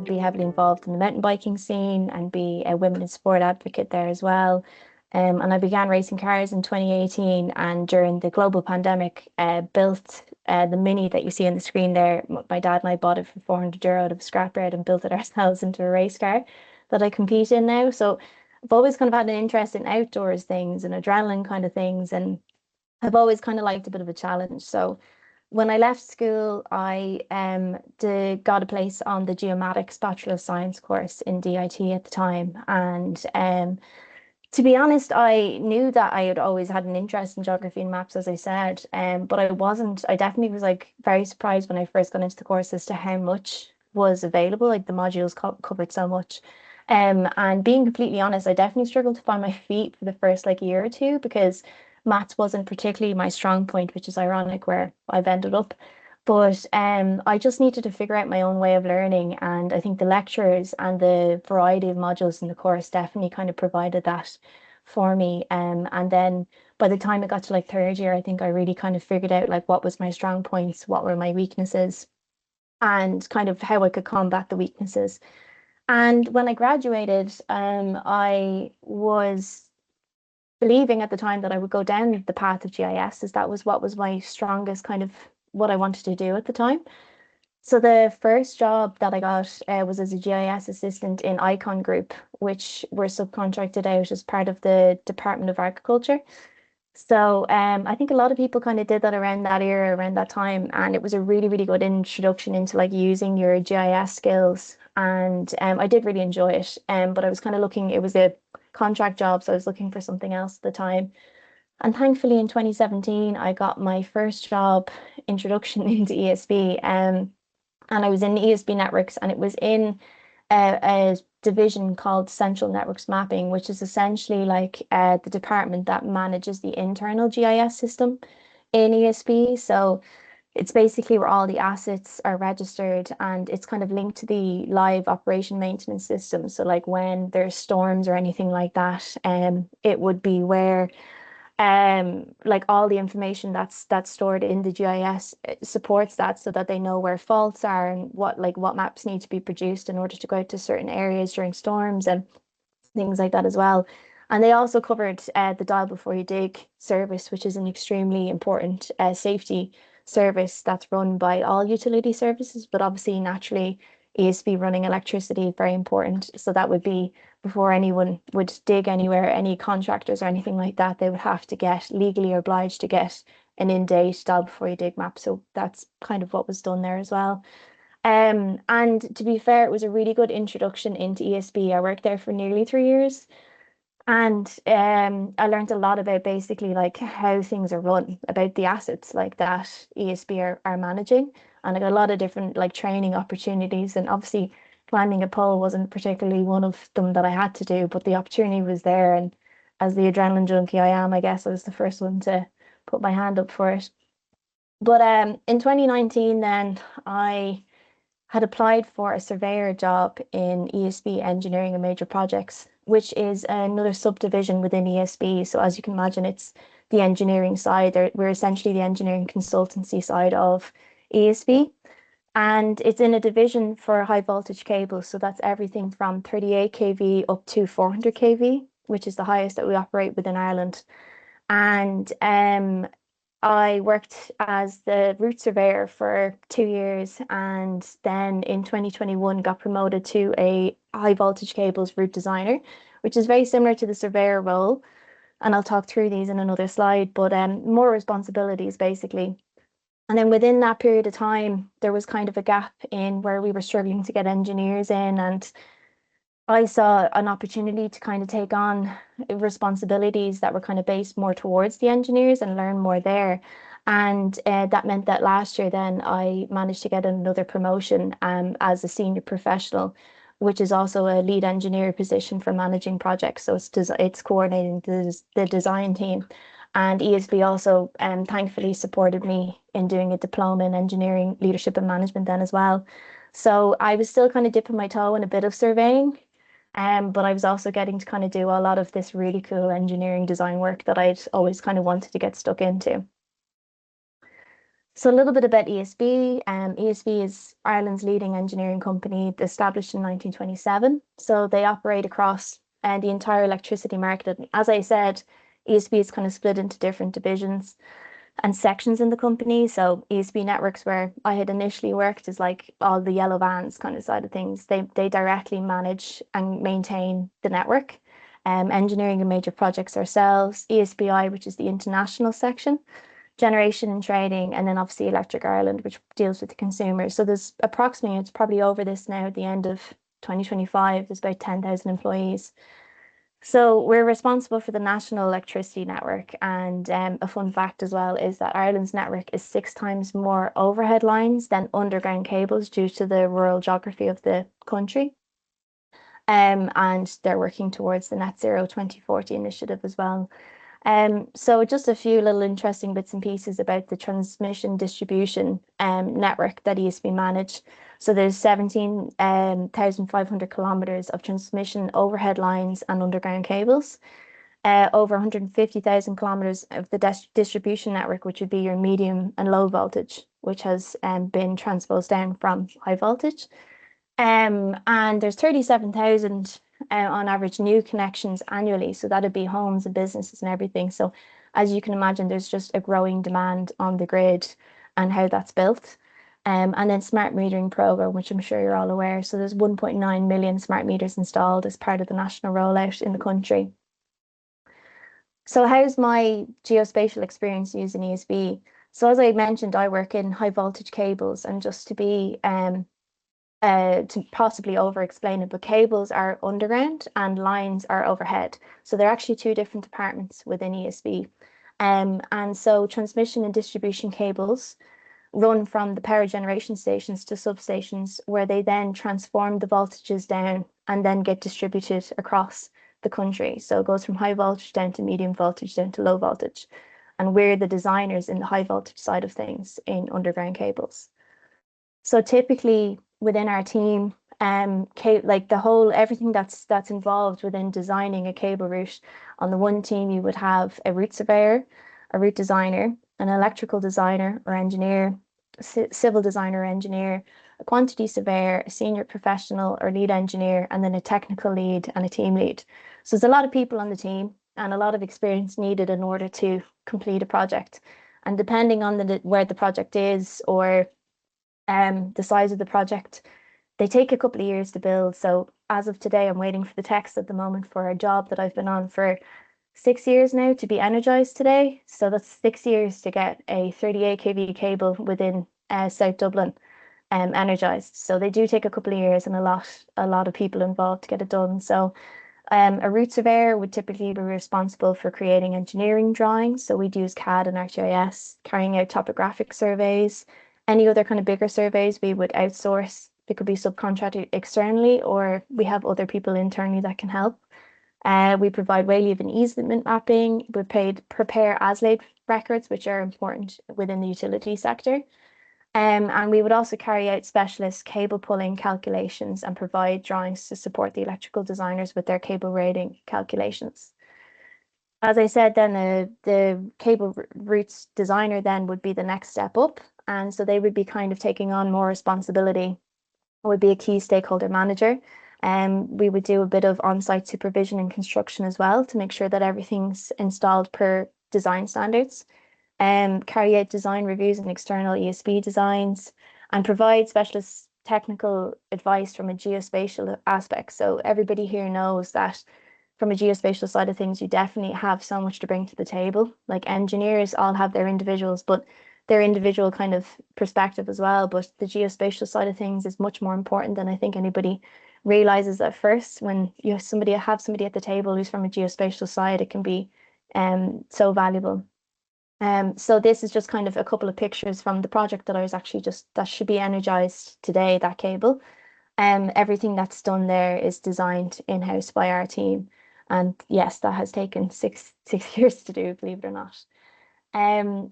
be heavily involved in the mountain biking scene and be a women in sport advocate there as well. And I began racing cars in 2018, and during the global pandemic, built the Mini that you see on the screen there. My dad and I bought it for €400 out of a scrapyard and built it ourselves into a race car that I compete in now. So I've always kind of had an interest in outdoors things and adrenaline kind of things, and I've always kind of liked a bit of a challenge. So when I left school, I got a place on the Geomatics Bachelor of Science course in DIT at the time. And to be honest, I knew that I had always had an interest in geography and maps, as I said, but I definitely was like very surprised when I first got into the course as to how much was available, like the modules covered so much. And being completely honest, I definitely struggled to find my feet for the first like year or two because maths wasn't particularly my strong point, which is ironic where I've ended up. But I just needed to figure out my own way of learning. And I think the lecturers and the variety of modules in the course definitely kind of provided that for me. And then by the time it got to like third year, I think I really kind of figured out like what was my strong points, what were my weaknesses, and kind of how I could combat the weaknesses. And when I graduated, I was believing at the time that I would go down the path of GIS, as that was what was my strongest kind of what I wanted to do at the time. So the first job that I got was as a GIS assistant in Icon Group, which were subcontracted out as part of the Department of Agriculture. So I think a lot of people kind of did that around that era, around that time, and it was a really, really good introduction into like using your GIS skills. And I did really enjoy it. But I was kind of looking, it was a contract job, so I was looking for something else at the time. And thankfully in 2017, I got my first job introduction into ESB. And I was in ESB Networks, and it was in a division called Central Networks Mapping, which is essentially like the department that manages the internal GIS system in ESB. So it's basically where all the assets are registered, and it's kind of linked to the live operation maintenance system. So like when there's storms or anything like that, it would be where like all the information that's stored in the GIS supports that, so that they know where faults are and what maps need to be produced in order to go out to certain areas during storms and things like that as well. And they also covered the Dial Before You Dig service, which is an extremely important safety service that's run by all utility services, but obviously naturally ESB running electricity, very important. So that would be before anyone would dig anywhere, any contractors or anything like that, they would have to get legally obliged to get an in-date Dial Before You Dig map. So that's kind of what was done there as well. And to be fair, it was a really good introduction into ESB. I worked there for nearly 3 years. And I learned a lot about basically like how things are run, about the assets like that ESB are managing. And I got a lot of different like training opportunities. And obviously climbing a pole wasn't particularly one of them that I had to do, but the opportunity was there. And as the adrenaline junkie I am, I guess I was the first one to put my hand up for it. But in 2019, then I had applied for a surveyor job in ESB Engineering and Major Projects, which is another subdivision within ESB. So as you can imagine, it's the engineering side. We're essentially the engineering consultancy side of ESB. And it's in a division for high voltage cables. So that's everything from 38 kV up to 400 kV, which is the highest that we operate within Ireland. And I worked as the route surveyor for 2 years, and then in 2021 got promoted to a high voltage cables route designer, which is very similar to the surveyor role. And I'll talk through these in another slide, but more responsibilities basically. And then within that period of time, there was kind of a gap in where we were struggling to get engineers in, and I saw an opportunity to kind of take on responsibilities that were kind of based more towards the engineers and learn more there. And that meant that last year then I managed to get another promotion as a senior professional, which is also a lead engineer position for managing projects. So it's coordinating the design team. And ESB also thankfully supported me in doing a diploma in engineering, leadership and management then as well. So I was still kind of dipping my toe in a bit of surveying, but I was also getting to kind of do a lot of this really cool engineering design work that I'd always kind of wanted to get stuck into. So a little bit about ESB. ESB is Ireland's leading engineering company, established in 1927. So they operate across the entire electricity market. And as I said, ESB is kind of split into different divisions and sections in the company. So ESB Networks, where I had initially worked, is like all the yellow vans kind of side of things. They directly manage and maintain the network. Engineering and major projects ourselves. ESBI, which is the international section, generation and trading, and then obviously Electric Ireland, which deals with the consumers. So there's approximately, it's probably over this now at the end of 2025, there's about 10,000 employees. So we're responsible for the national electricity network. And a fun fact as well is that Ireland's network is 6 times more overhead lines than underground cables due to the rural geography of the country. And they're working towards the Net Zero 2040 initiative as well. So just a few little interesting bits and pieces about the transmission distribution network that ESB manage. So there's 17,500 kilometers of transmission overhead lines and underground cables. Over 150,000 kilometers of the distribution network, which would be your medium and low voltage, which has been transposed down from high voltage. And there's 37,000 on average new connections annually. So that'd be homes and businesses and everything. So as you can imagine, there's just a growing demand on the grid and how that's built. And then smart metering program, which I'm sure you're all aware. So there's 1.9 million smart meters installed as part of the national rollout in the country. So how's my geospatial experience using ESB? So as I mentioned, I work in high voltage cables, and just to possibly over explain it, but cables are underground and lines are overhead. So they're actually two different departments within ESB. And so transmission and distribution cables run from the power generation stations to substations, where they then transform the voltages down and then get distributed across the country. So it goes from high voltage down to medium voltage down to low voltage. And we're the designers in the high voltage side of things in underground cables. So typically within our team, like the whole everything that's involved within designing a cable route. On the one team, you would have a route surveyor, a route designer, an electrical designer or engineer, civil designer or engineer, a quantity surveyor, a senior professional or lead engineer, and then a technical lead and a team lead. So there's a lot of people on the team and a lot of experience needed in order to complete a project. And depending on where the project is, or the size of the project, they take a couple of years to build. So as of today, I'm waiting for the text at the moment for a job that I've been on for 6 years now to be energized today. So that's 6 years to get a 38 kV cable within South Dublin energized. So they do take a couple of years and a lot of people involved to get it done. So a route surveyor would typically be responsible for creating engineering drawings. So we'd use CAD and ArcGIS, carrying out topographic surveys. Any other kind of bigger surveys we would outsource. They could be subcontracted externally, or we have other people internally that can help. We provide wayleave and easement mapping. We prepare as-laid records, which are important within the utility sector. And we would also carry out specialist cable pulling calculations and provide drawings to support the electrical designers with their cable rating calculations. As I said, then the cable routes designer then would be the next step up. And so they would be kind of taking on more responsibility, would be a key stakeholder manager. We would do a bit of on-site supervision and construction as well to make sure that everything's installed per design standards. Carry out design reviews and external ESB designs, and provide specialist technical advice from a geospatial aspect. So everybody here knows that from a geospatial side of things, you definitely have so much to bring to the table. Like engineers all have their individuals, but their individual kind of perspective as well. But the geospatial side of things is much more important than I think anybody realizes at first. When you have somebody at the table who's from a geospatial side, it can be so valuable. So this is just kind of a couple of pictures from the project that I was actually that should be energized today, that cable. Everything that's done there is designed in-house by our team. And yes, that has taken six years to do, believe it or not.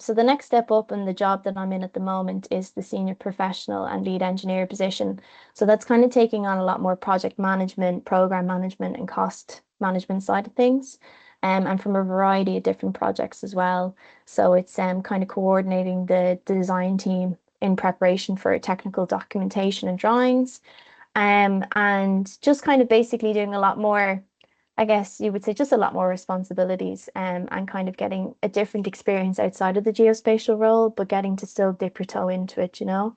So the next step up in the job that I'm in at the moment is the senior professional and lead engineer position. So that's kind of taking on a lot more project management, program management, and cost management side of things. and from a variety of different projects as well. So it's kind of coordinating the design team in preparation for technical documentation and drawings, and just kind of basically doing a lot more, I guess you would say, just a lot more responsibilities, and kind of getting a different experience outside of the geospatial role, but getting to still dip your toe into it, you know.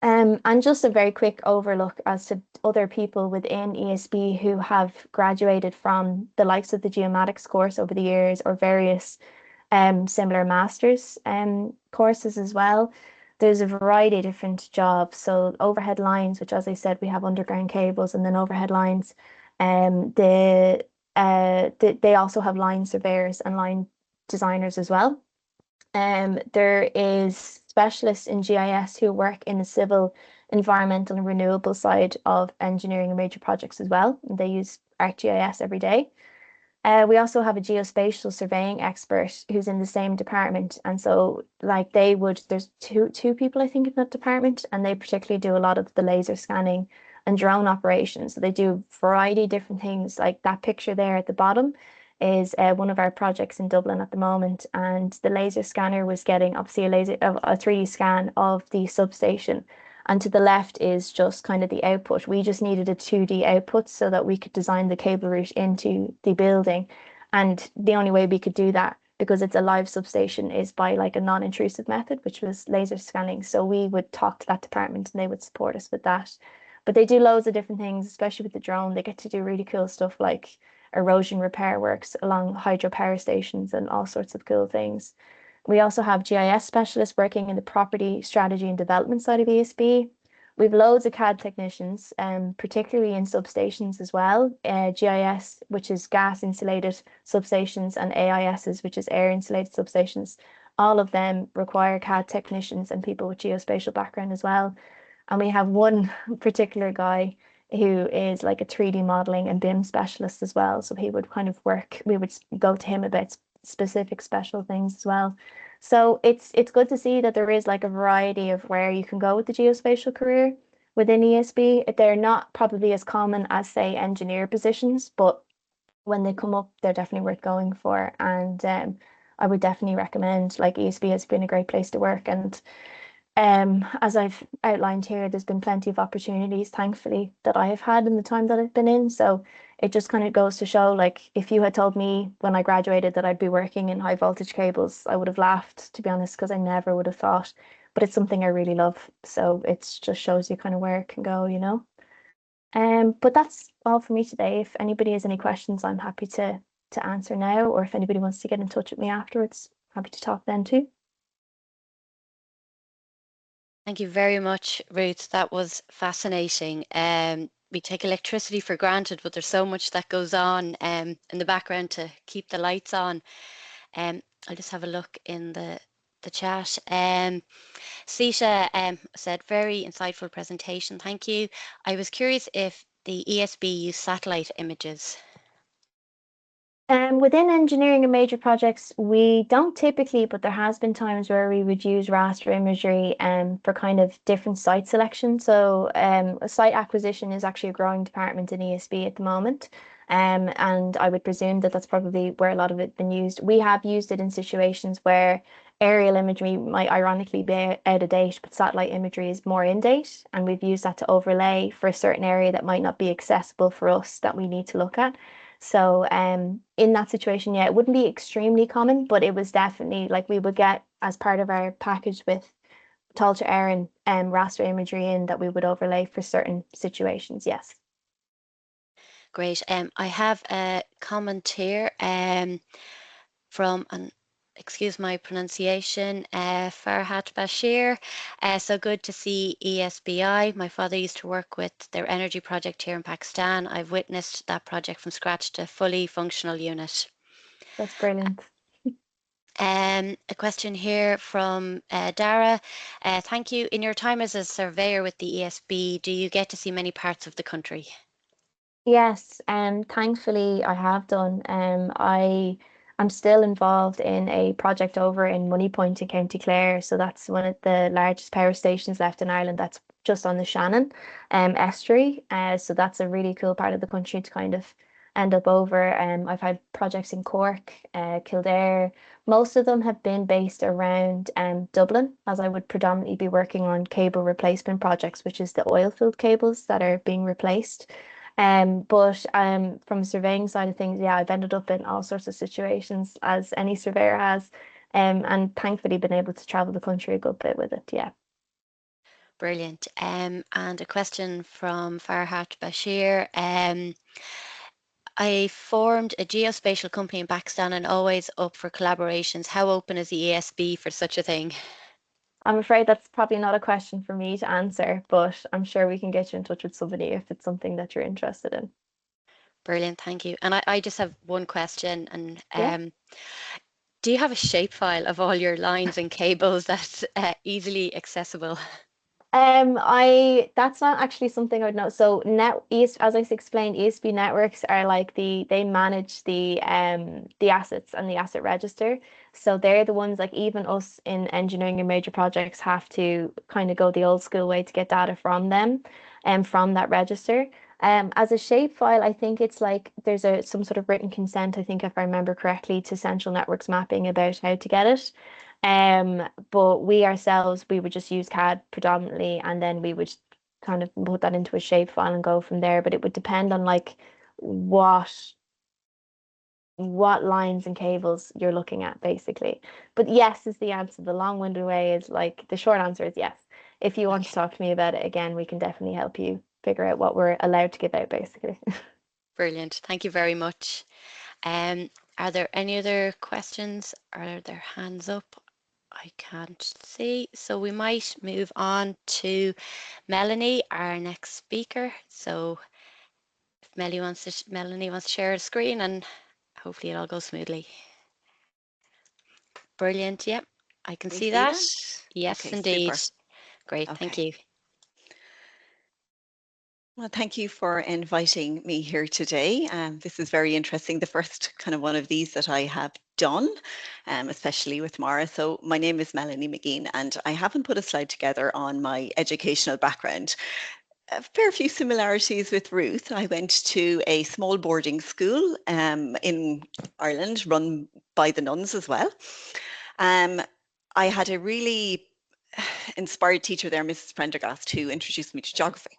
And just a very quick overlook as to other people within ESB who have graduated from the likes of the geomatics course over the years, or various similar masters courses as well. There's a variety of different jobs. So overhead lines, which, as I said, we have underground cables and then overhead lines. They also have line surveyors and line designers as well. There is specialists in GIS who work in the civil, environmental, and renewable side of engineering and major projects as well. They use ArcGIS every day. We also have a geospatial surveying expert who's in the same department. And so like there's two people, I think, in that department, and they particularly do a lot of the laser scanning and drone operations. So they do a variety of different things. Like that picture there at the bottom is one of our projects in Dublin at the moment. And the laser scanner was getting obviously a 3D scan of the substation. And to the left is just kind of the output. We just needed a 2D output so that we could design the cable route into the building. And the only way we could do that, because it's a live substation, is by like a non-intrusive method, which was laser scanning. So we would talk to that department and they would support us with that. But they do loads of different things, especially with the drone. They get to do really cool stuff like erosion repair works along hydropower stations and all sorts of cool things. We also have GIS specialists working in the property strategy and development side of ESB. We've loads of CAD technicians, particularly in substations as well. GIS, which is gas insulated substations, and AISs, which is air insulated substations. All of them require CAD technicians and people with geospatial background as well. And we have one particular guy who is like a 3D modeling and BIM specialist as well. So he would kind of work, we would go to him about specific special things as well. So it's good to see that there is like a variety of where you can go with the geospatial career within ESB. They're not probably as common as, say, engineer positions, but when they come up, they're definitely worth going for. And I would definitely recommend, like, ESB has been a great place to work. And as I've outlined here, there's been plenty of opportunities, thankfully, that I have had in the time that I've been in. So it just kind of goes to show, like, if you had told me when I graduated that I'd be working in high voltage cables, I would have laughed, to be honest, because I never would have thought. But it's something I really love. So it just shows you kind of where it can go, you know. But that's all for me today. If anybody has any questions, I'm happy to answer now, or if anybody wants to get in touch with me afterwards, happy to talk then too. Thank you very much, Ruth. That was fascinating. We take electricity for granted, but there's so much that goes on in the background to keep the lights on. I'll just have a look in the chat. Sita said, very insightful presentation. Thank you. I was curious if the ESB used satellite images. Within engineering and major projects, we don't typically, but there has been times where we would use raster imagery for kind of different site selection. So site acquisition is actually a growing department in ESB at the moment. And I would presume that that's probably where a lot of it been used. We have used it in situations where aerial imagery might ironically be out of date, but satellite imagery is more in date. And we've used that to overlay for a certain area that might not be accessible for us that we need to look at. So in that situation, yeah, it wouldn't be extremely common, but it was definitely like we would get as part of our package with Talcha Erin raster imagery in that we would overlay for certain situations, yes. Great. I have a comment here from an excuse my pronunciation, Farhat Bashir. So good to see ESBI. My father used to work with their energy project here in Pakistan. I've witnessed that project from scratch to fully functional unit. That's brilliant. A question here from Dara. Thank you. In your time as a surveyor with the ESB, do you get to see many parts of the country? Yes, thankfully I have done. I'm still involved in a project over in Moneypoint in County Clare. So that's one of the largest power stations left in Ireland. That's just on the Shannon estuary. So that's a really cool part of the country to kind of end up over. I've had projects in Cork, Kildare. Most of them have been based around Dublin, as I would predominantly be working on cable replacement projects, which is the oil field cables that are being replaced. But from a surveying side of things, yeah, I've ended up in all sorts of situations, as any surveyor has, and thankfully been able to travel the country a good bit with it. Yeah. Brilliant. And a question from Farhat Bashir. I formed a geospatial company in Pakistan and always up for collaborations. How open is the ESB for such a thing? I'm afraid that's probably not a question for me to answer, but I'm sure we can get you in touch with somebody if it's something that you're interested in. Brilliant, thank you. And I just have one question. And Yeah. do you have a shapefile of all your lines and cables that's easily accessible? That's not actually something I would know. So as I explained, ESB networks are like they manage the assets and the asset register. So they're the ones, like, even us in engineering and major projects have to kind of go the old school way to get data from them and from that register. As a shapefile, I think it's like there's some sort of written consent, I think, if I remember correctly, to Central Networks Mapping about how to get it. But we ourselves, we would just use CAD predominantly, and then we would kind of put that into a shape file and go from there. But it would depend on like what what lines and cables you're looking at, basically. But yes is the answer. The long-winded way is, like, the short answer is yes. If you want to Okay, talk to me about it again, we can definitely help you figure out what we're allowed to give out, basically. brilliant. Thank you very much. Um, are there any other questions? Are there hands up? I can't see. So we might move on to Melanie, our next speaker. So if Melanie wants to share a screen, and hopefully it all goes smoothly. Brilliant. Yep, I can Can we see see that. that? Yes, Okay, indeed. super. Great. Thank Okay. you. Well, thank you for inviting me here today. This is very interesting. The first kind of one of these that I have done, especially with Mara. So my name is Melanie Mageean, and I haven't put a slide together on my educational background. A fair few similarities with Ruth. I went to a small boarding school in Ireland, run by the nuns as well. Um, I had a really inspired teacher there, Mrs. Prendergast, who introduced me to geography.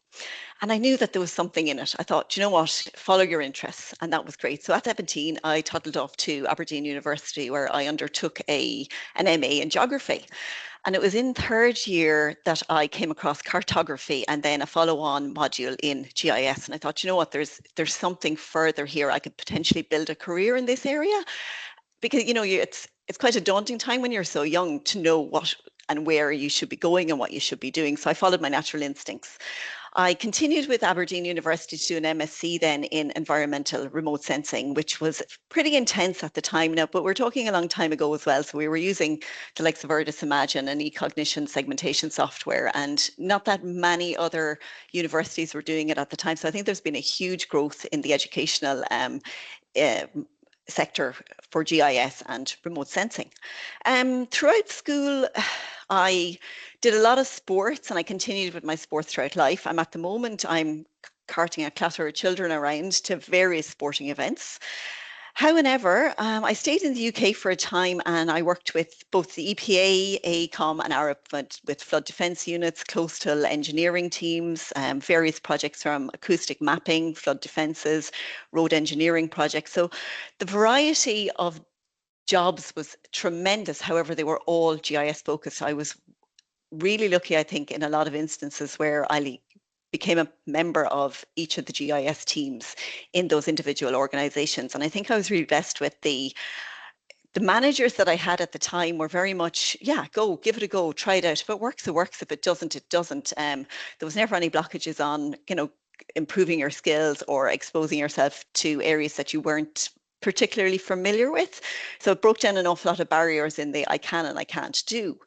And I knew that there was something in it. I thought, you know what, follow your interests. And that was great. So at 17, I toddled off to Aberdeen University, where I undertook an MA in geography. And it was in third year that I came across cartography and then a follow-on module in GIS. And I thought, you know what, there's something further here. I could potentially build a career in this area, because it's quite a daunting time when you're so young to know what and where you should be going and what you should be doing. So I followed my natural instincts. I continued with Aberdeen University to do an MSc then in environmental remote sensing, which was pretty intense at the time now, but we're talking a long time ago as well. So we were using the likes of Erdis Imagine and eCognition segmentation software, and not that many other universities were doing it at the time. So I think there's been a huge growth in the educational uh, sector for GIS and remote sensing. Throughout school, I did a lot of sports, and I continued with my sports throughout life. I'm carting a clatter of children around to various sporting events. However, I stayed in the UK for a time, and I worked with both the EPA, AECOM and ARAP with flood defence units, coastal engineering teams, various projects from acoustic mapping, flood defences, road engineering projects. So the variety of jobs was tremendous. However, they were all GIS focused. I was really lucky, I think, in a lot of instances where I became a member of each of the GIS teams in those individual organizations. And I think I was really blessed with the managers that I had at the time were very much, yeah, go, give it a go, try it out. If it works, it works. If it doesn't, it doesn't. There was never any blockages on, improving your skills or exposing yourself to areas that you weren't particularly familiar with. So it broke down an awful lot of barriers in the I can and I can't do.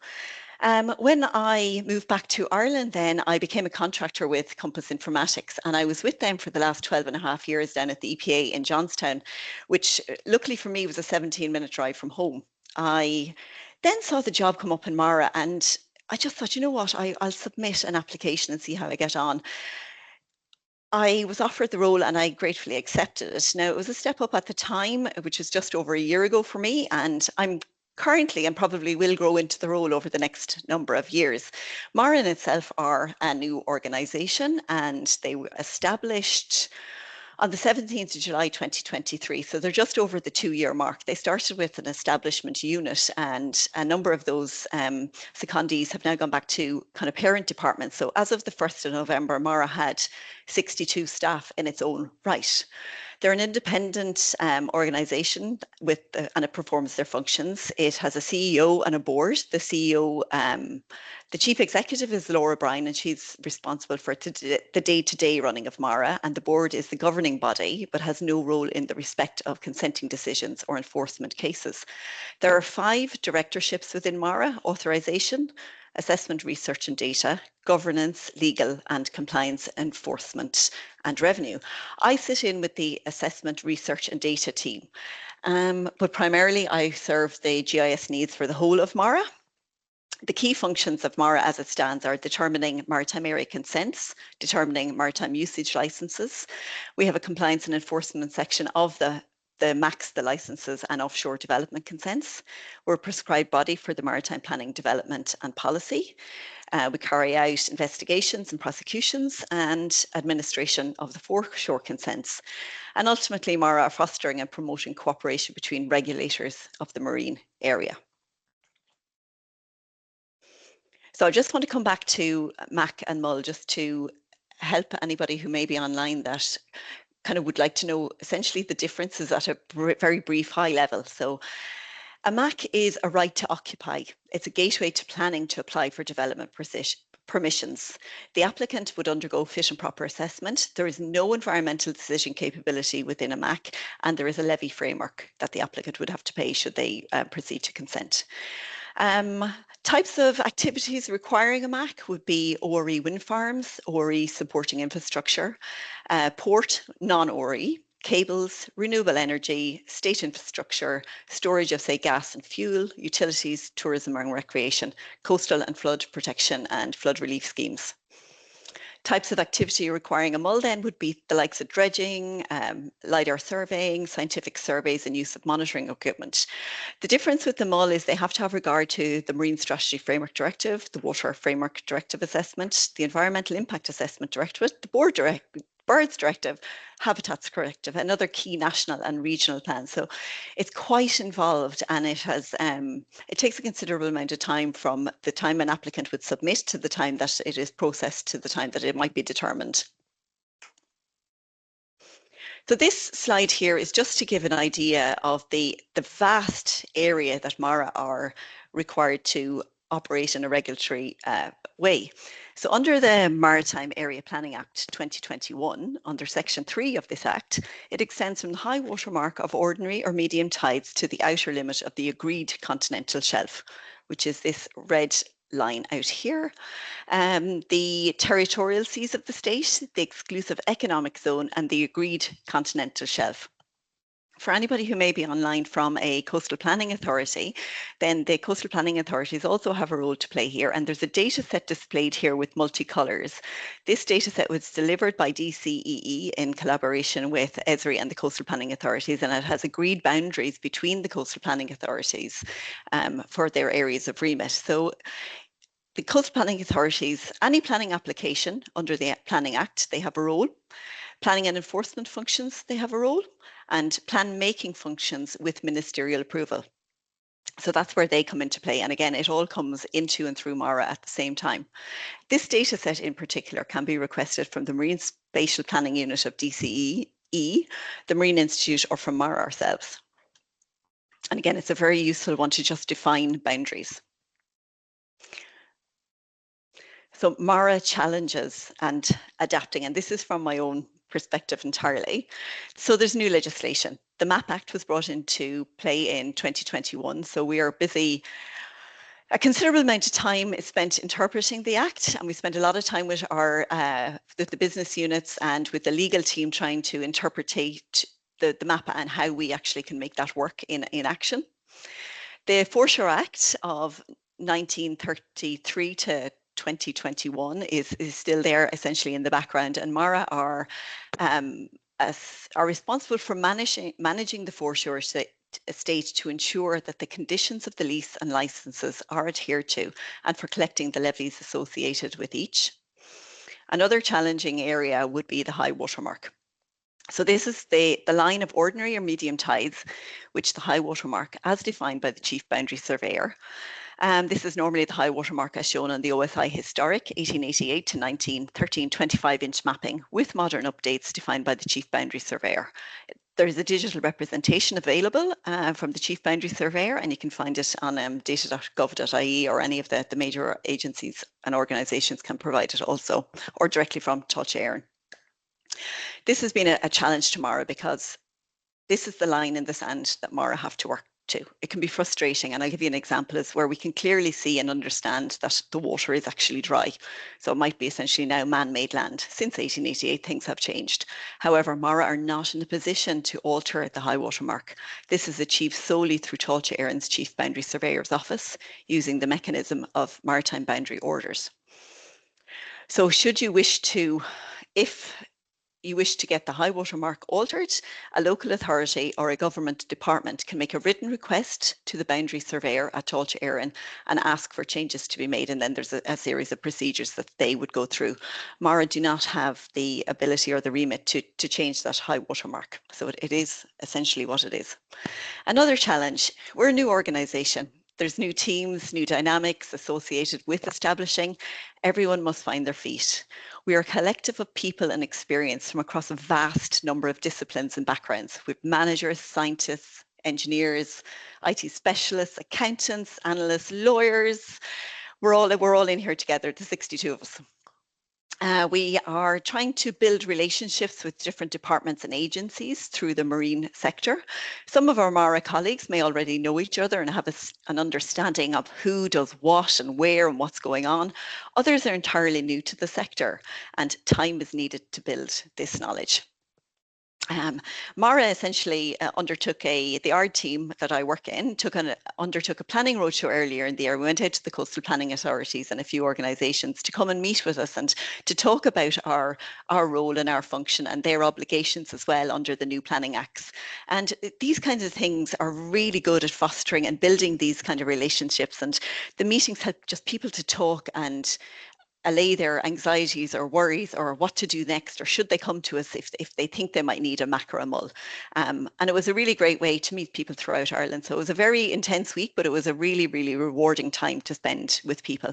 When I moved back to Ireland, then I became a contractor with Compass Informatics, and I was with them for the last 12 and a half years down at the EPA in Johnstown, which luckily for me was a 17-minute drive from home. I then saw the job come up in Mara, and I just thought, you know what, I'll submit an application and see how I get on. I was offered the role and I gratefully accepted it. Now, it was a step up at the time, which was just over a year ago for me, and I'm currently and probably will grow into the role over the next number of years. MARA in itself are a new organisation, and they were established on the 17th of July 2023. So they're just over the 2-year mark. They started with an establishment unit, and a number of those secondees have now gone back to kind of parent departments. So as of the 1st of November, MARA had 62 staff in its own right. They're an independent organisation and it performs their functions. It has a CEO and a board. The CEO, the chief executive is Laura Bryan, and she's responsible for the day-to-day running of MARA, and the board is the governing body, but has no role in the respect of consenting decisions or enforcement cases. There are 5 directorships within MARA: authorisation, assessment, research and data, governance, legal and compliance, enforcement and revenue. I sit in with the assessment, research and data team, but primarily I serve the GIS needs for the whole of MARA. The key functions of MARA as it stands are determining maritime area consents, determining maritime usage licenses. We have a compliance and enforcement section of the MACs, the licenses and offshore development consents. We're a prescribed body for the maritime planning, development and policy. We carry out investigations and prosecutions and administration of the foreshore consents. And ultimately, MARA are fostering and promoting cooperation between regulators of the marine area. So I just want to come back to MAC and MUL just to help anybody who may be online that kind of would like to know essentially the differences at a very brief high level. So a MAC is a right to occupy. It's a gateway to planning to apply for development permissions. The applicant would undergo fit and proper assessment. There is no environmental decision capability within a MAC, and there is a levy framework that the applicant would have to pay should they proceed to consent. Types of activities requiring a MAC would be ORE wind farms, ORE supporting infrastructure, port, non-ORE, cables, renewable energy, state infrastructure, storage of, say, gas and fuel, utilities, tourism and recreation, coastal and flood protection and flood relief schemes. Types of activity requiring a MUL then would be the likes of dredging, LiDAR surveying, scientific surveys and use of monitoring equipment. The difference with the MUL is they have to have regard to the Marine Strategy Framework Directive, the Water Framework Directive Assessment, the Environmental Impact Assessment Directive, the Birds Directive, Habitats Directive, and other key national and regional plans. So it's quite involved, and it has it takes a considerable amount of time from the time an applicant would submit to the time that it is processed to the time that it might be determined. So this slide here is just to give an idea of the vast area that MARA are required to operate in a regulatory way. So under the Maritime Area Planning Act 2021, under Section 3 of this Act, it extends from the high water mark of ordinary or medium tides to the outer limit of the agreed continental shelf, which is this red line out here. The territorial seas of the state, the exclusive economic zone, and the agreed continental shelf. For anybody who may be online from a coastal planning authority, then the coastal planning authorities also have a role to play here, and there's a data set displayed here with multicolours. This data set was delivered by DCEE in collaboration with ESRI and the coastal planning authorities, and it has agreed boundaries between the coastal planning authorities for their areas of remit. So the coastal planning authorities, any planning application under the Planning Act, they have a role. Planning and enforcement functions, they have a role, and plan making functions with ministerial approval. So that's where they come into play. And again, it all comes into and through MARA at the same time. This data set in particular can be requested from the Marine Spatial Planning Unit of DCEE, the Marine Institute, or from MARA ourselves. And again, it's a very useful one to just define boundaries. So MARA challenges and adapting, and this is from my own perspective entirely. So there's new legislation. The MAP Act was brought into play in 2021. So we are busy. A considerable amount of time is spent interpreting the Act, and we spend a lot of time with our with the business units and with the legal team trying to interpretate the MAPA and how we actually can make that work in action. The Foreshore Act of 1933 to 2021 is still there essentially in the background, and MARA are responsible for managing the foreshore estate to ensure that the conditions of the lease and licenses are adhered to, and for collecting the levies associated with each. Another challenging area would be the high water mark. So this is the line of ordinary or medium tides, which the high water mark, as defined by the Chief Boundary Surveyor. This is normally the high water mark as shown on the OSI historic 1888 to 1913 25-inch mapping with modern updates defined by the Chief Boundary Surveyor. There is a digital representation available from the Chief Boundary Surveyor, and you can find it on data.gov.ie, or any of the major agencies and organisations can provide it also, or directly from Tuath Éireann. This has been a challenge to MARA because this is the line in the sand that MARA have to work to. It can be frustrating, and I'll give you an example is where we can clearly see and understand that the water is actually dry. So it might be essentially now man-made land. Since 1888, things have changed. However, MARA are not in a position to alter the high water mark. This is achieved solely through Tuath Éireann's Chief Boundary Surveyor's Office using the mechanism of maritime boundary orders. So should you wish to, if you wish to get the high water mark altered, a local authority or a government department can make a written request to the boundary surveyor at Tuath Éireann and ask for changes to be made, and then there's a series of procedures that they would go through. MARA do not have the ability or the remit to change that high water mark, so it is essentially what it is. Another challenge, we're a new organisation. There's new teams, new dynamics associated with establishing. Everyone must find their feet. We are a collective of people and experience from across a vast number of disciplines and backgrounds, with managers, scientists, engineers, IT specialists, accountants, analysts, lawyers. We're all in here together, the 62 of us. We are trying to build relationships with different departments and agencies through the marine sector. Some of our MARA colleagues may already know each other and have an understanding of who does what and where and what's going on. Others are entirely new to the sector, and time is needed to build this knowledge. MARA essentially undertook the ARD team that I work in, undertook a planning roadshow earlier in the year. We went out to the coastal planning authorities and a few organisations to come and meet with us and to talk about our role and our function and their obligations as well under the new planning acts. And these kinds of things are really good at fostering and building these kind of relationships, and the meetings help just people to talk and allay their anxieties or worries or what to do next, or should they come to us if they think they might need a mac or a mull. And it was a really great way to meet people throughout Ireland. So it was a very intense week, but it was a really, really rewarding time to spend with people.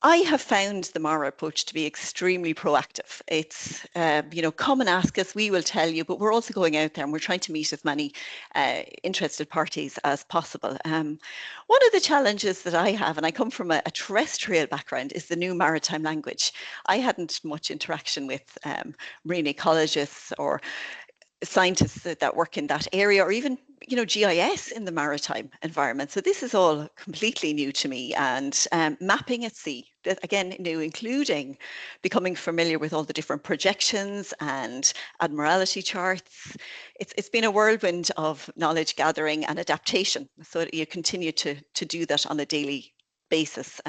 I have found the MARA approach to be extremely proactive. It's, come and ask us, we will tell you, but we're also going out there and we're trying to meet as many interested parties as possible. One of the challenges that I have, and I come from a terrestrial background, is the new maritime language. I hadn't much interaction with marine ecologists or scientists that work in that area, or even GIS in the maritime environment. So this is all completely new to me, and mapping at sea, again, new, including becoming familiar with all the different projections and admiralty charts. It's been a whirlwind of knowledge gathering and adaptation, so that you continue to do that on a daily basis.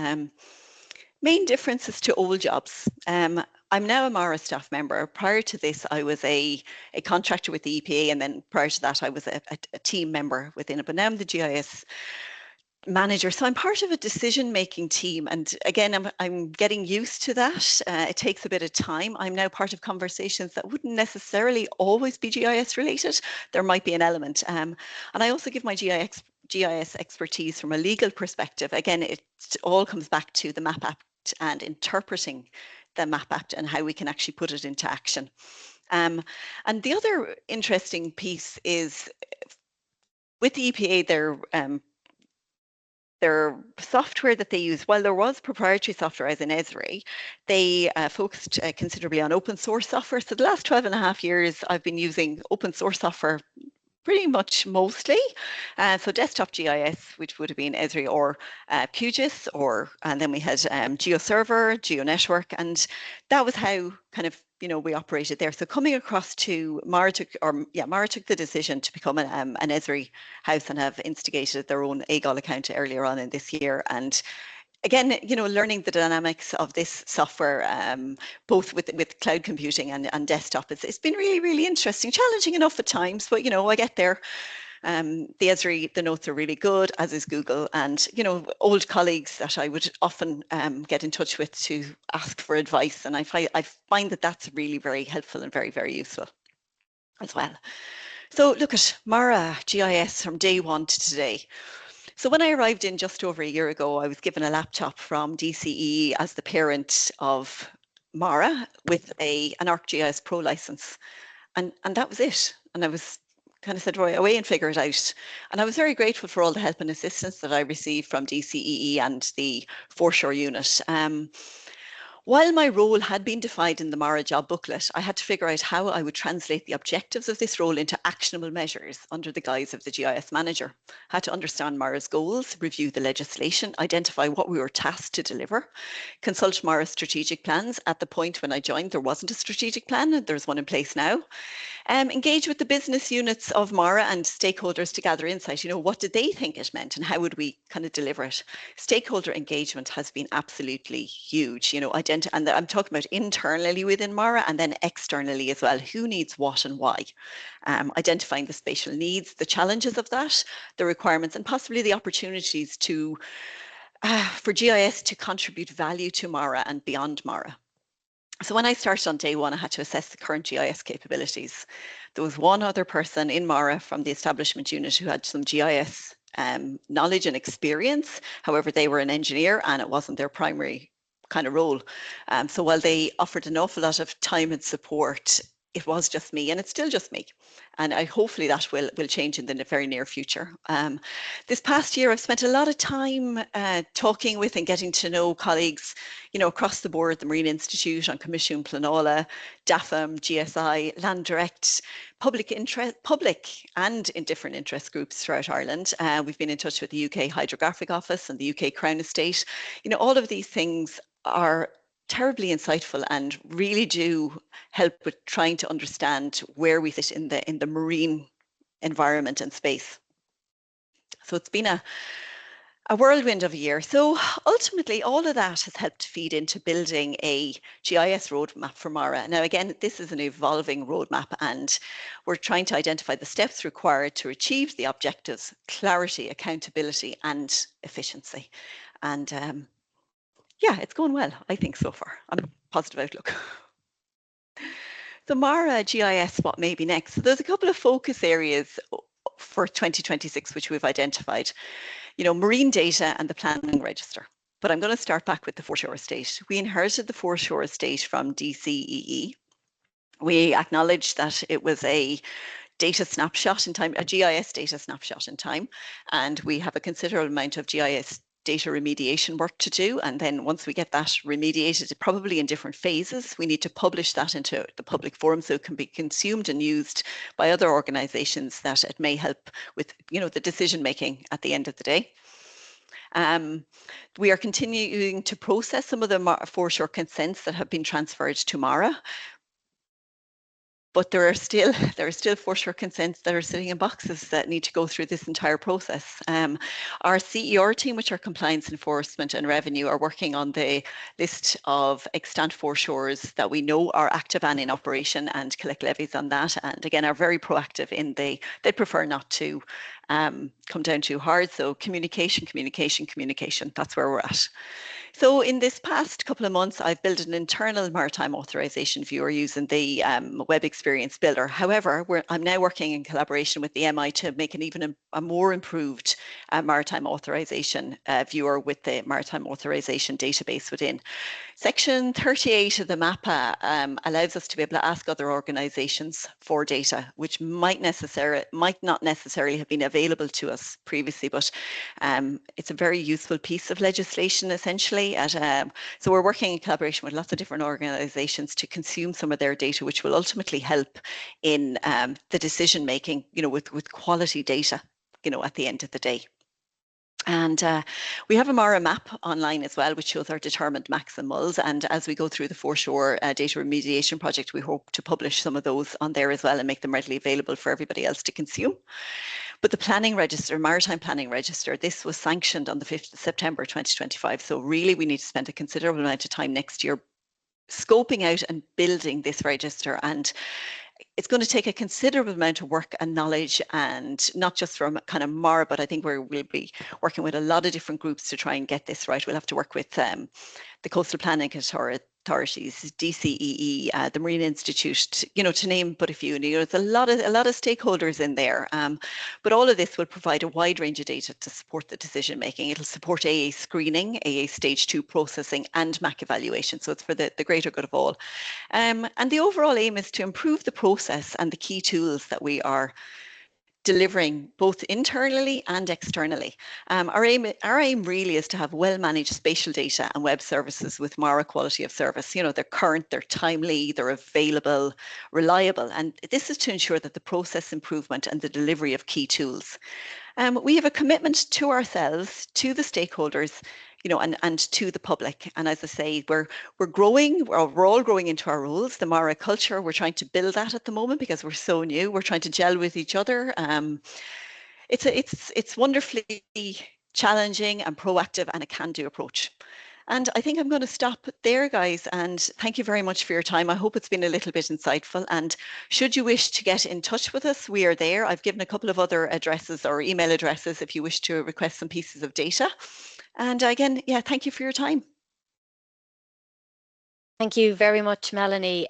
Main differences to old jobs. I'm now a MARA staff member. Prior to this, I was a contractor with the EPA, and then prior to that, I was a team member within it. But now I'm the GIS manager, so I'm part of a decision-making team. And again, I'm getting used to that. It takes a bit of time. I'm now part of conversations that wouldn't necessarily always be GIS related. There might be an element. And I also give my GIS expertise from a legal perspective. Again, it all comes back to the MAP Act and interpreting the MAP Act and how we can actually put it into action. And the other interesting piece is with the EPA, their software that they use, while there was proprietary software as in Esri, they focused considerably on open source software. So the last 12.5 years, I've been using open source software pretty much mostly. So desktop GIS, which would have been Esri or QGIS, and then we had GeoServer, GeoNetwork, and that was how kind of we operated there. So coming across to MARA took the decision to become an Esri house and have instigated their own AGOL account earlier on in this year. And again, learning the dynamics of this software, both with cloud computing and desktop, it's been really, really interesting, challenging enough at times, but I get there. The Esri, the notes are really good, as is Google, and old colleagues that I would often get in touch with to ask for advice, and I find that that's really very helpful and very, very useful as well. So look at Mara GIS from day one to today. So when I arrived in just over a year ago, I was given a laptop from DCE as the parent of Mara with an ArcGIS Pro license. And that was it. And I was kind of said, right away and figure it out. And I was very grateful for all the help and assistance that I received from DCEE and the Foreshore unit. While my role had been defined in the Mara job booklet, I had to figure out how I would translate the objectives of this role into actionable measures under the guise of the GIS manager. I had to understand Mara's goals, review the legislation, identify what we were tasked to deliver, consult Mara's strategic plans. At the point when I joined, there wasn't a strategic plan, there's one in place now. Engage with the business units of Mara and stakeholders to gather insight. What did they think it meant and how would we kind of deliver it? Stakeholder engagement has been absolutely huge. And I'm talking about internally within Mara and then externally as well. Who needs what and why? Identifying the spatial needs, the challenges of that, the requirements, and possibly the opportunities for GIS to contribute value to Mara and beyond Mara. So when I started on day one, I had to assess the current GIS capabilities. There was one other person in Mara from the establishment unit who had some GIS knowledge and experience. However, they were an engineer and it wasn't their primary kind of role. So while they offered an awful lot of time and support, it was just me, and it's still just me. And hopefully that will change in the very near future. This past year, I've spent a lot of time talking with and getting to know colleagues, across the board, the Marine Institute, on Commission Planola, DAFM, GSI, Land Direct, public and in different interest groups throughout Ireland. We've been in touch with the UK Hydrographic Office and the UK Crown Estate. All of these things are terribly insightful and really do help with trying to understand where we sit in the marine environment and space. So it's been a whirlwind of a year. So ultimately, all of that has helped feed into building a GIS roadmap for Mara. Now, again, this is an evolving roadmap, and we're trying to identify the steps required to achieve the objectives: clarity, accountability, and efficiency. And yeah, it's going well, I think, so far. I'm a positive outlook. So Mara GIS, what may be next? So there's a couple of focus areas for 2026 which we've identified. Marine data and the planning register. But I'm going to start back with the foreshore estate. We inherited the foreshore estate from DCEE. We acknowledged that it was a data snapshot in time, a GIS data snapshot in time, and we have a considerable amount of GIS data remediation work to do. And then once we get that remediated, probably in different phases, we need to publish that into the public forum so it can be consumed and used by other organizations that it may help with, the decision making at the end of the day. We are continuing to process some of the foreshore consents that have been transferred to Mara. But there are still foreshore consents that are sitting in boxes that need to go through this entire process. Our CER team, which are compliance enforcement and revenue, are working on the list of extant foreshores that we know are active and in operation and collect levies on that. And again, are very proactive in they prefer not to come down too hard. So communication, that's where we're at. So in this past couple of months, I've built an internal maritime authorization viewer using the web experience builder. However, I'm now working in collaboration with the MI to make an even a more improved maritime authorization viewer with the maritime authorization database within. Section 38 of the MAPA allows us to be able to ask other organizations for data, which might not necessarily have been available to us previously, but it's a very useful piece of legislation, essentially. So we're working in collaboration with lots of different organizations to consume some of their data, which will ultimately help in the decision making, with quality data, at the end of the day. And we have a MARA map online as well, which shows our determined maximals. And as we go through the foreshore data remediation project, we hope to publish some of those on there as well and make them readily available for everybody else to consume. But the planning register, Maritime Planning Register, this was sanctioned on the 5th of September 2025. So really we need to spend a considerable amount of time next year scoping out and building this register, and it's going to take a considerable amount of work and knowledge, and not just from kind of MARA, but I think we'll be working with a lot of different groups to try and get this right. We'll have to work with the Coastal Planning Authorities, DCEE, the Marine Institute, you know, to name but a few. And, you know, there's a lot of stakeholders in there. But all of this will provide a wide range of data to support the decision making. It'll support AA screening, AA stage 2 processing, and MAC evaluation. So it's for the greater good of all. And the overall aim is to improve the process and the key tools that we are delivering both internally and externally. Our aim really is to have well-managed spatial data and web services with MARA quality of service. You know, they're current, they're timely, they're available, reliable, and this is to ensure that the process improvement and the delivery of key tools. We have a commitment to ourselves, to the stakeholders, you know, and to the public. And as I say, we're growing, we're all growing into our roles. The MARA culture, we're trying to build that at the moment because we're so new. We're trying to gel with each other. It's wonderfully challenging and proactive and a can-do approach. And I think I'm going to stop there, guys, and thank you very much for your time. I hope it's been a little bit insightful. And should you wish to get in touch with us, we are there. I've given a couple of other addresses or email addresses if you wish to request some pieces of data. And again, yeah, thank you for your time. Thank you very much, Melanie.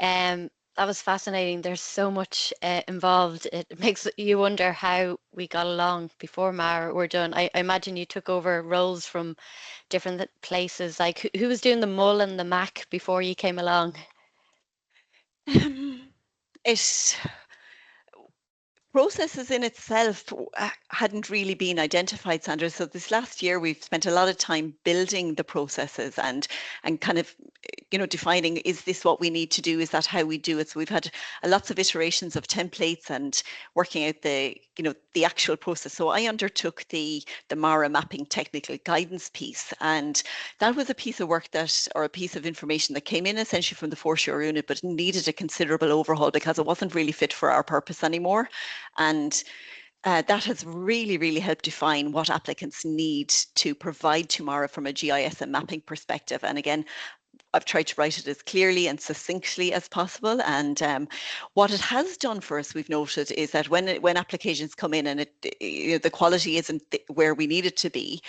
That was fascinating. There's so much involved. It makes you wonder how we got along before MARA were done. I imagine you took over roles from different places. Like who was doing the MUL and the MAC before you came along? Processes in itself hadn't really been identified, Sandra. So this last year, we've spent a lot of time building the processes and kind of, you know, defining, is this what we need to do? Is that how we do it? So we've had lots of iterations of templates and working out the, you know, the actual process. So I undertook the MARA mapping technical guidance piece, and that was a piece of work that, or a piece of information that came in essentially from the foreshore unit, but needed a considerable overhaul because it wasn't really fit for our purpose anymore. And that has really, really helped define what applicants need to provide to MARA from a GIS and mapping perspective. And again, I've tried to write it as clearly and succinctly as possible. And what it has done for us, we've noted, is that when applications come in and you know, the quality isn't where we need it to be,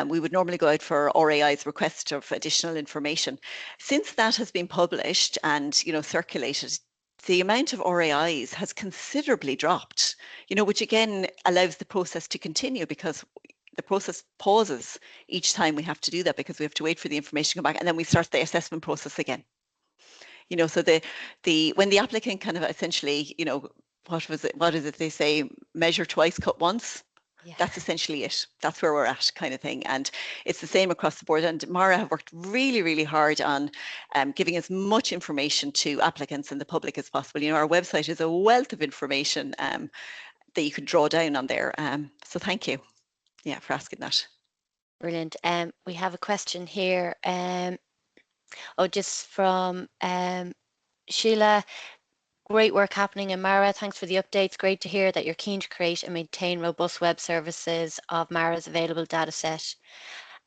we would normally go out for RAI's request of additional information. Since that has been published and, you know, circulated, the amount of RAIs has considerably dropped, you know, which again allows the process to continue, because the process pauses each time we have to do that because we have to wait for the information to come back, and then we start the assessment process again. You know, so when the applicant kind of essentially, you know, what is it they say, measure twice, cut once? Yeah. That's essentially it. That's where we're at, kind of thing. And it's the same across the board. And MARA have worked really, really hard on giving as much information to applicants and the public as possible. You know, our website is a wealth of information that you could draw down on there. So thank you, yeah, for asking that. Brilliant. We have a question here. Just from Sheila. Great work happening in MARA. Thanks for the updates. Great to hear that you're keen to create and maintain robust web services of MARA's available data set.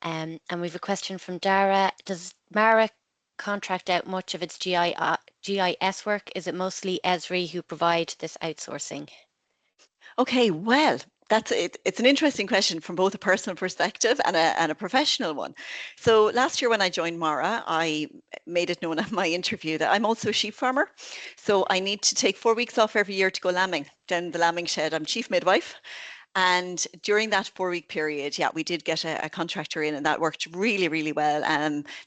And we have a question from Dara. Does MARA contract out much of its GIS work? Is it mostly ESRI who provide this outsourcing? Okay, well, that's it. It's an interesting question from both a personal perspective and a professional one. So last year when I joined MARA, I made it known at my interview that I'm also a sheep farmer. So I need to take 4 weeks off every year to go lambing down the lambing shed. I'm chief midwife. And during that 4-week period, yeah, we did get a contractor in, and that worked really, really well.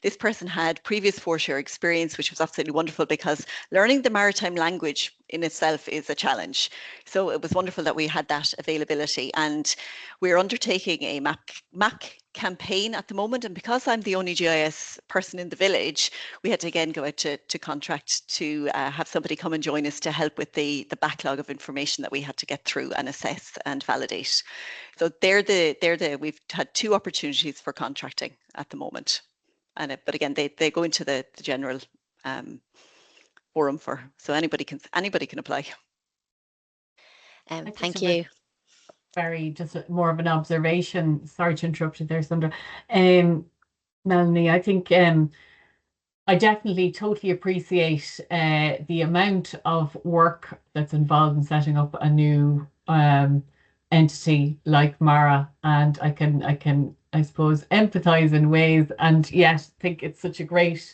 This person had previous foreshore experience, which was absolutely wonderful, because learning the maritime language in itself is a challenge. So it was wonderful that we had that availability. And we're undertaking a MAC campaign at the moment, and because I'm the only GIS person in the village, we had to again go out to contract to have somebody come and join us to help with the backlog of information that we had to get through and assess and validate. So we've had 2 opportunities for contracting at the moment, and but again they go into the general forum so anybody can apply. Thank you. Very just more of an observation. Sorry to interrupt you there, Sandra. Melanie, I think I definitely totally appreciate the amount of work that's involved in setting up a new entity like Mara, and I can I suppose empathize in ways, and yet think it's such a great,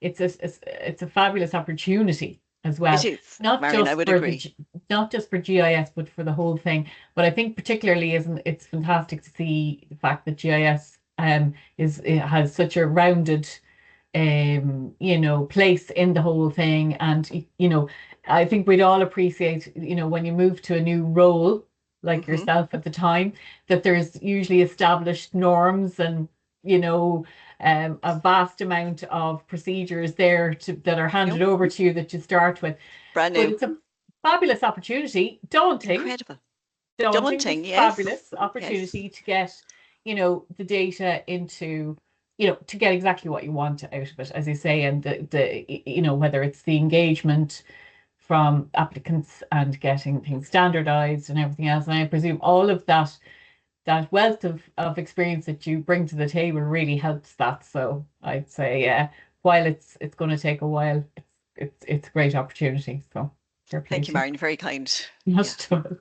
it's a fabulous opportunity as well. It is, Marion, I would agree. Not just for GIS, but for the whole thing. But I think particularly it's fantastic to see the fact that GIS has such a rounded place in the whole thing. And I think we'd all appreciate, when you move to a new role like yourself at the time, that there's usually established norms and a vast amount of procedures there that are handed over to you that you start with. Brand new. But it's a fabulous opportunity, daunting. Incredible. Daunting, yes. Fabulous opportunity to get, the data into, to get exactly what you want out of it, as you say, and the whether it's the engagement from applicants and getting things standardized and everything else. And I presume all of that wealth of experience that you bring to the table really helps that. So I'd say, while it's going to take a while, it's a great opportunity. So thank you, Marion. Very kind. Most of it.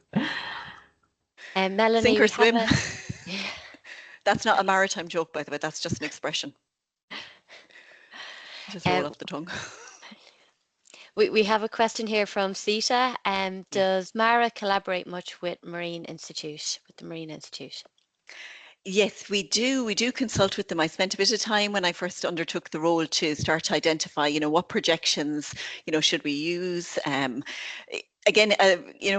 Melanie, sink or swim. That's not a maritime joke, by the way. That's just an expression. Just roll off the tongue. We have a question here from Sita. Does Mara collaborate much with the Marine Institute? Yes, we do. We do consult with them. I spent a bit of time when I first undertook the role to start to identify, what projections, should we use. Again,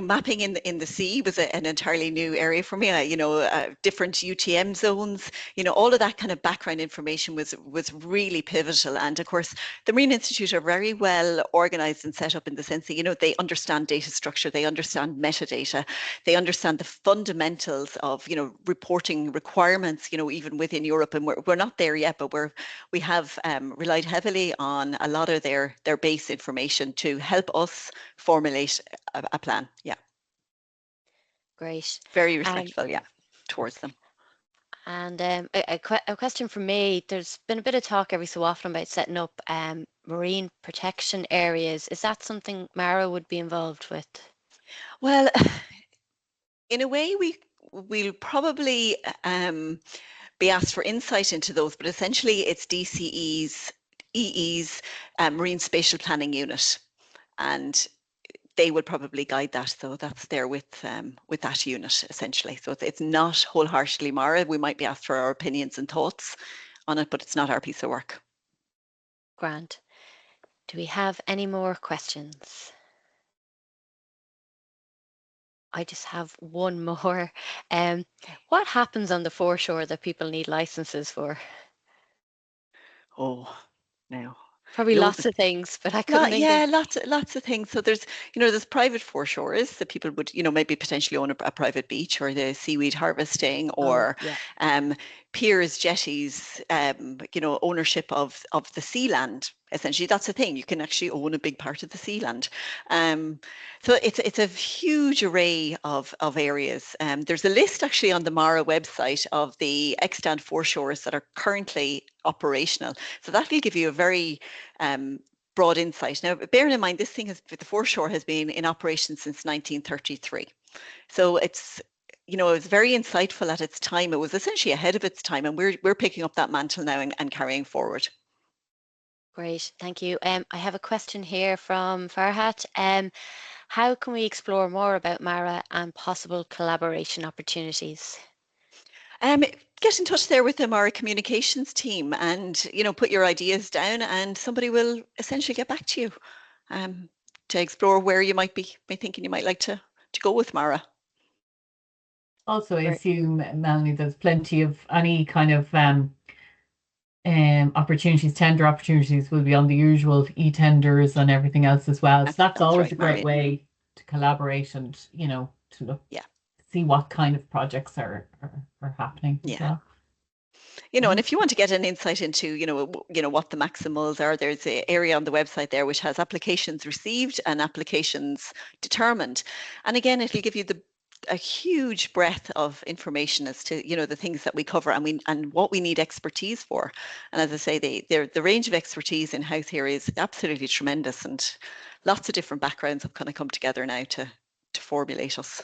mapping in the sea was an entirely new area for me. Different UTM zones, all of that kind of background information was really pivotal. And of course, the Marine Institute are very well organized and set up in the sense that, they understand data structure, they understand metadata, they understand the fundamentals of, reporting requirements, even within Europe. And we're not there yet, but we have relied heavily on a lot of their base information to help us formulate a plan. Yeah. Great. Very respectful, towards them. And a question from me. There's been a bit of talk every so often about setting up marine protection areas. Is that something Mara would be involved with? Well, in a way, we'll probably be asked for insight into those, but essentially it's DCE's EE's Marine Spatial Planning Unit, and they would probably guide that. So that's there with that unit essentially. So it's not wholeheartedly Mara. We might be asked for our opinions and thoughts on it, but it's not our piece of work. Grant, do we have any more questions? I just have one more. What happens on the foreshore that people need licenses for? Oh, no. Probably lots of things, but I couldn't think of... lots of things. So there's private foreshores that people would, maybe potentially own a private beach, or the seaweed harvesting, or piers, jetties, ownership of the sea land. Essentially, that's the thing. You can actually own a big part of the sea land. So it's a huge array of areas. There's a list actually on the Mara website of the extant foreshores that are currently operational. So that will give you a very broad insight. Now, bearing in mind, the foreshore has been in operation since 1933. So it's, it was very insightful at its time. It was essentially ahead of its time, and we're picking up that mantle now and carrying forward. Great, thank you. I have a question here from Farhat. How can we explore more about Mara and possible collaboration opportunities? Get in touch there with the Mara communications team, and put your ideas down, and somebody will essentially get back to you to explore where you might be thinking you might like to go with Mara. Also, I assume, Melanie, there's plenty of any kind of opportunities, tender opportunities will be on the usual e-tenders and everything else as well. So that's always right, a great way to collaborate and, you know, to look, see what kind of projects are happening as well. You know, and if you want to get an insight into, you know, what the maximals are, there's an area on the website there which has applications received and applications determined. And again, it'll give you a huge breadth of information as to, you know, the things that we cover and what we need expertise for. And as I say, the range of expertise in house here is absolutely tremendous, and lots of different backgrounds have kind of come together now to formulate us.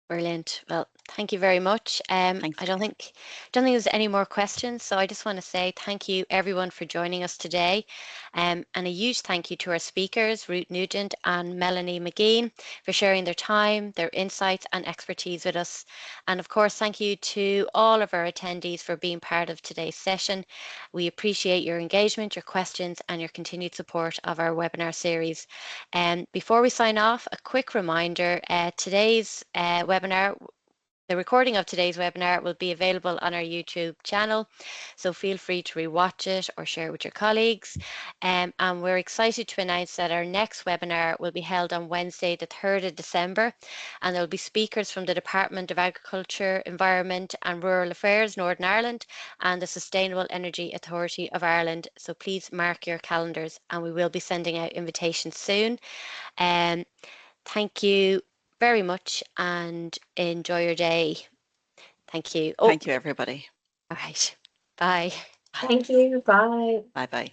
Brilliant. Well, thank you very much. I don't think there's any more questions, so I just want to say thank you everyone for joining us today, and a huge thank you to our speakers, Ruth Nugent and Melanie Mageean, for sharing their time, their insights and expertise with us. And of course, thank you to all of our attendees for being part of today's session. We appreciate your engagement, your questions and your continued support of our webinar series. And before we sign off, a quick reminder, today's webinar, the recording of today's webinar will be available on our YouTube channel, so feel free to rewatch it or share with your colleagues. And we're excited to announce that our next webinar will be held on Wednesday, the 3rd of December, and there will be speakers from the Department of Agriculture, Environment and Rural Affairs, Northern Ireland, and the Sustainable Energy Authority of Ireland. So please mark your calendars, and we will be sending out invitations soon. Thank you very much and enjoy your day. Thank you. Thank you, everybody. All right. Bye. Thank you. Bye. Bye-bye.